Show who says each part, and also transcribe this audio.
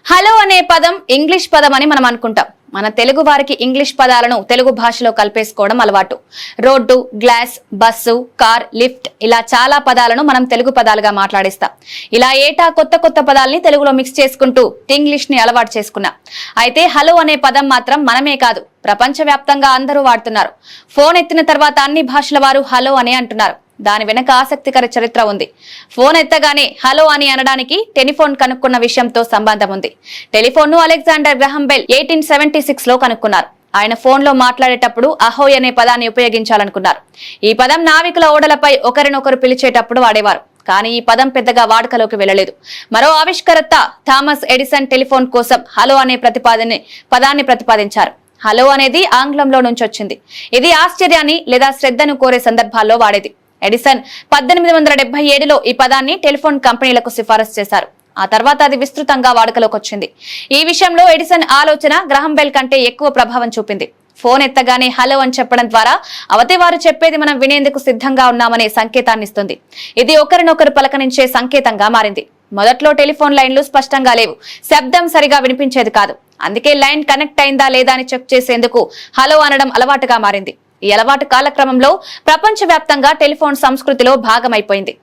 Speaker 1: Hello అనే పదం English పదం అని మనం అనుకుంటాం. మన తెలుగు వారికి ఇంగ్లీష్ పదాలను తెలుగు భాషలో కలిపేసుకోవడం అలవాటు. Road, glass, bus, car, lift ఇలా చాలా పదాలను మనం తెలుగు పదాలుగా మాట్లాడిస్తాం. ఇలా ఏటా కొత్త కొత్త పదాలని తెలుగులో మిక్స్ చేసుకుంటూ ఇంగ్లీష్ ని అలవాటు చేసుకున్నాం. అయితే హలో అనే పదం మాత్రం మనమే కాదు, ప్రపంచవ్యాప్తంగా అందరూ వాడుతున్నారు. ఫోన్ ఎత్తిన తర్వాత అన్ని భాషల వారు హలో అనే అంటున్నారు. దాని వెనక ఆసక్తికర చరిత్ర ఉంది. ఫోన్ ఎత్తగానే హలో అని అనడానికి టెలిఫోన్ కనుక్కున్న విషయంతో సంబంధం ఉంది. టెలిఫోన్ ను అలెగ్జాండర్ గ్రహం బెల్ 1876 లో కనుక్కున్నారు. ఆయన ఫోన్ లో మాట్లాడేటప్పుడు అహోయ్ అనే పదాన్ని ఉపయోగించాలనుకున్నారు. ఈ పదం నావికుల ఓడలపై ఒకరినొకరు పిలిచేటప్పుడు వాడేవారు. కానీ ఈ పదం పెద్దగా వాడుకలోకి వెళ్లలేదు. మరో ఆవిష్కర్త థామస్ ఎడిసన్ టెలిఫోన్ కోసం హలో అనే పదాన్ని ప్రతిపాదించారు. హలో అనేది ఆంగ్లంలో నుంచి వచ్చింది. ఇది ఆశ్చర్యాన్ని లేదా శ్రద్ధను కోరే సందర్భాల్లో వాడేది. ఎడిసన్ 1877లో ఈ పదాన్ని టెలిఫోన్ కంపెనీలకు సిఫారసు చేశారు. ఆ తర్వాత అది విస్తృతంగా వాడుకలోకి వచ్చింది. ఈ విషయంలో ఎడిసన్ ఆలోచన గ్రహం బెల్ కంటే ఎక్కువ ప్రభావం చూపింది. ఫోన్ ఎత్తగానే హలో అని చెప్పడం ద్వారా అవతలి వారు చెప్పేది మనం వినేందుకు సిద్ధంగా ఉన్నామనే సంకేతాన్ని ఇస్తుంది. ఇది ఒకరినొకరు పలకరించే సంకేతంగా మారింది. మొదట్లో టెలిఫోన్ లైన్లు స్పష్టంగా లేవు, శబ్దం సరిగా వినిపించేది కాదు. అందుకే లైన్ కనెక్ట్ అయిందా లేదా అని చెక్ చేసేందుకు హలో అనడం అలవాటుగా మారింది. ఈ అలవాటు కాలక్రమంలో ప్రపంచవ్యాప్తంగా టెలిఫోన్ సంస్కృతిలో భాగమైపోయింది.